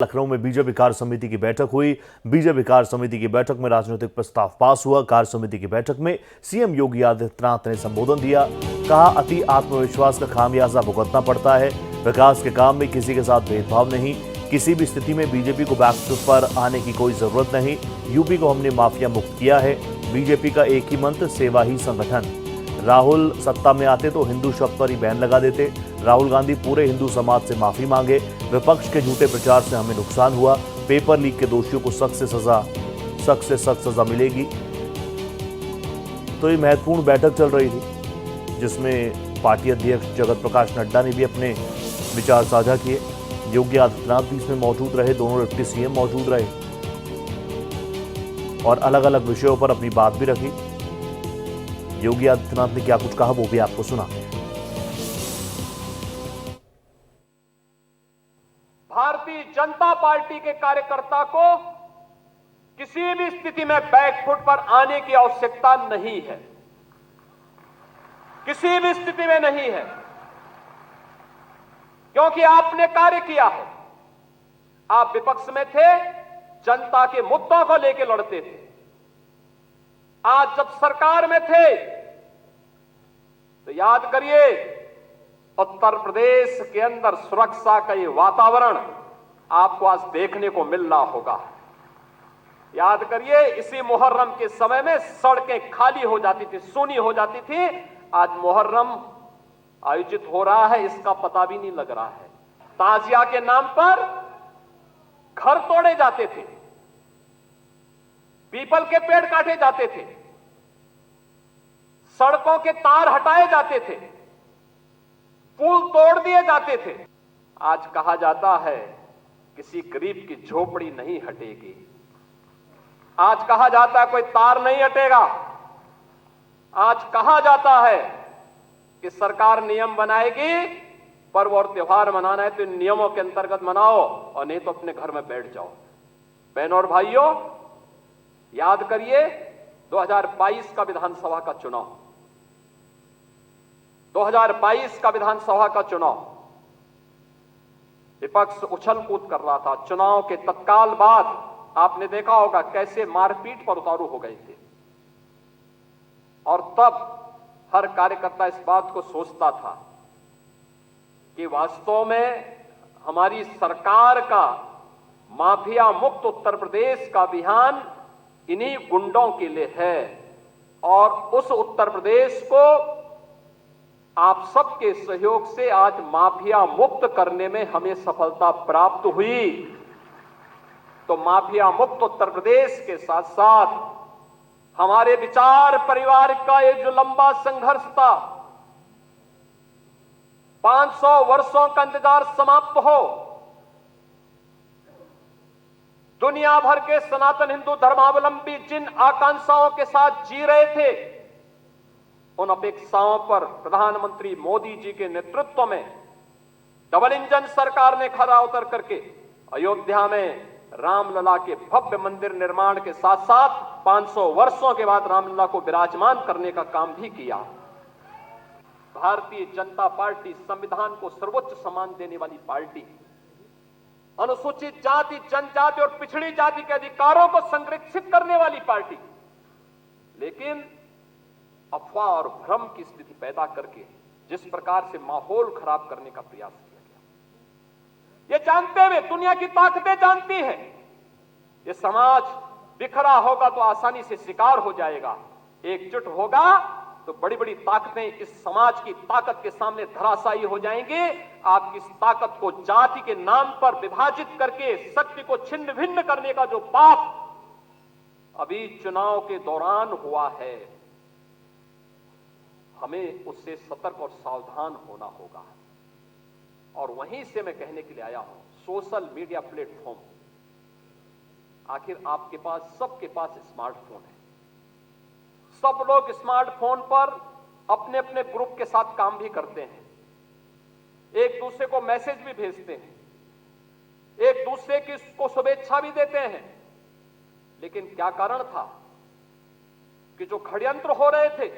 लखनऊ में बीजेपी कार्य समिति की बैठक हुई। बीजेपी कार्य समिति की बैठक में राजनीतिक प्रस्ताव पास हुआ। कार्य समिति की बैठक में सीएम योगी आदित्यनाथ ने संबोधन दिया। कहा, अति आत्मविश्वास का खामियाजा भुगतना पड़ता है। विकास के काम में किसी के साथ भेदभाव नहीं। किसी भी स्थिति में बीजेपी को बैकफुट पर आने की कोई जरूरत नहीं। यूपी को हमने माफिया मुक्त किया है। बीजेपी का एक ही मंत्र, सेवा ही संगठन। राहुल सत्ता में आते तो हिंदू शब्द पर ही बैन लगा देते। राहुल गांधी पूरे हिंदू समाज से माफी मांगे। विपक्ष के झूठे प्रचार से हमें नुकसान हुआ। पेपर लीक के दोषियों को सख्त से सख्त सजा मिलेगी। तो ये महत्वपूर्ण बैठक चल रही थी, जिसमें पार्टी अध्यक्ष जगत प्रकाश नड्डा ने भी अपने विचार साझा किए। योगी आदित्यनाथ भी इसमें मौजूद रहे। दोनों डिप्टी सीएम मौजूद रहे और अलग अलग विषयों पर अपनी बात भी रखी। योगी आदित्यनाथ ने क्या कुछ कहा वो भी आपको सुना। भारतीय जनता पार्टी के कार्यकर्ता को किसी भी स्थिति में बैकफुट पर आने की आवश्यकता नहीं है, किसी भी स्थिति में नहीं है, क्योंकि आपने कार्य किया है। आप विपक्ष में थे, जनता के मुद्दों को लेकर लड़ते थे। आज जब सरकार में थे तो याद करिए, उत्तर प्रदेश के अंदर सुरक्षा का ये वातावरण आपको आज देखने को मिल रहा होगा। याद करिए, इसी मुहर्रम के समय में सड़कें खाली हो जाती थी, सूनी हो जाती थी। आज मुहर्रम आयोजित हो रहा है, इसका पता भी नहीं लग रहा है। ताजिया के नाम पर घर तोड़े जाते थे, पीपल के पेड़ काटे जाते थे, सड़कों के तार हटाए जाते थे, पुल तोड़ दिए जाते थे। आज कहा जाता है किसी गरीब की झोपड़ी नहीं हटेगी। आज कहा जाता है कोई तार नहीं हटेगा। आज कहा जाता है कि सरकार नियम बनाएगी, पर्व और त्योहार मनाना है तो इन नियमों के अंतर्गत मनाओ और नहीं तो अपने घर में बैठ जाओ। बहनों और भाइयों, याद करिए 2022 का विधानसभा का चुनाव, 2022 का विधानसभा का चुनाव, विपक्ष उछल कूद कर रहा था। चुनाव के तत्काल बाद आपने देखा होगा कैसे मारपीट पर उतारू हो गए थे। और तब हर कार्यकर्ता इस बात को सोचता था कि वास्तव में हमारी सरकार का माफिया मुक्त उत्तर प्रदेश का अभियान इन्हीं गुंडों के लिए है और उस उत्तर प्रदेश को आप सबके सहयोग से आज माफिया मुक्त करने में हमें सफलता प्राप्त हुई। तो माफिया मुक्त उत्तर प्रदेश के साथ साथ हमारे विचार परिवार का ये जो लंबा संघर्ष था, 500 वर्षों का इंतजार समाप्त हो। दुनिया भर के सनातन हिंदू धर्मावलंबी जिन आकांक्षाओं के साथ जी रहे थे, उन अपेक्षाओं पर प्रधानमंत्री मोदी जी के नेतृत्व में डबल इंजन सरकार ने खरा उतर करके अयोध्या में रामलला के भव्य मंदिर निर्माण के साथ साथ 500 वर्षों के बाद रामलला को विराजमान करने का काम भी किया। भारतीय जनता पार्टी संविधान को सर्वोच्च सम्मान देने वाली पार्टी, अनुसूचित जाति, जनजाति और पिछड़ी जाति के अधिकारों को संरक्षित करने वाली पार्टी, लेकिन अफवाह और भ्रम की स्थिति पैदा करके जिस प्रकार से माहौल खराब करने का प्रयास किया गया, ये जानते हुए, दुनिया की ताकतें जानती हैं, ये समाज बिखरा होगा तो आसानी से शिकार हो जाएगा। एकजुट होगा तो बड़ी बड़ी ताकतें इस समाज की ताकत के सामने धराशायी हो जाएंगे। आपकी इस ताकत को जाति के नाम पर विभाजित करके शक्ति को छिन्न भिन्न करने का जो पाप अभी चुनाव के दौरान हुआ है, हमें उससे सतर्क और सावधान होना होगा। और वहीं से मैं कहने के लिए आया हूं, सोशल मीडिया प्लेटफॉर्म, आखिर आपके पास, सबके पास स्मार्टफोन है। सब लोग स्मार्टफोन पर अपने अपने ग्रुप के साथ काम भी करते हैं, एक दूसरे को मैसेज भी भेजते हैं, एक दूसरे की को शुभेच्छा भी देते हैं। लेकिन क्या कारण था कि जो षड्यंत्र हो रहे थे,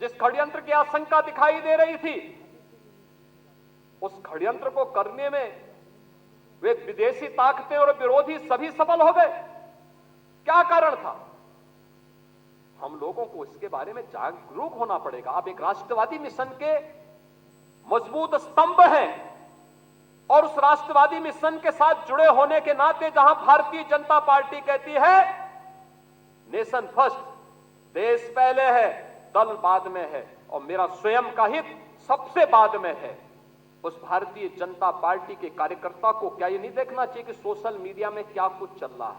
जिस षड्यंत्र की आशंका दिखाई दे रही थी, उस षड्यंत्र को करने में वे विदेशी ताकतें और विरोधी सभी सफल हो गए। क्या कारण था? हम लोगों को इसके बारे में जागरूक होना पड़ेगा। आप एक राष्ट्रवादी मिशन के मजबूत स्तंभ हैं और उस राष्ट्रवादी मिशन के साथ जुड़े होने के नाते जहां भारतीय जनता पार्टी कहती है नेशन फर्स्ट, देश पहले है, दल बाद में है और मेरा स्वयं का हित सबसे बाद में है, उस भारतीय जनता पार्टी के कार्यकर्ता को क्या ये नहीं देखना चाहिए कि सोशल मीडिया में क्या कुछ चल रहा है?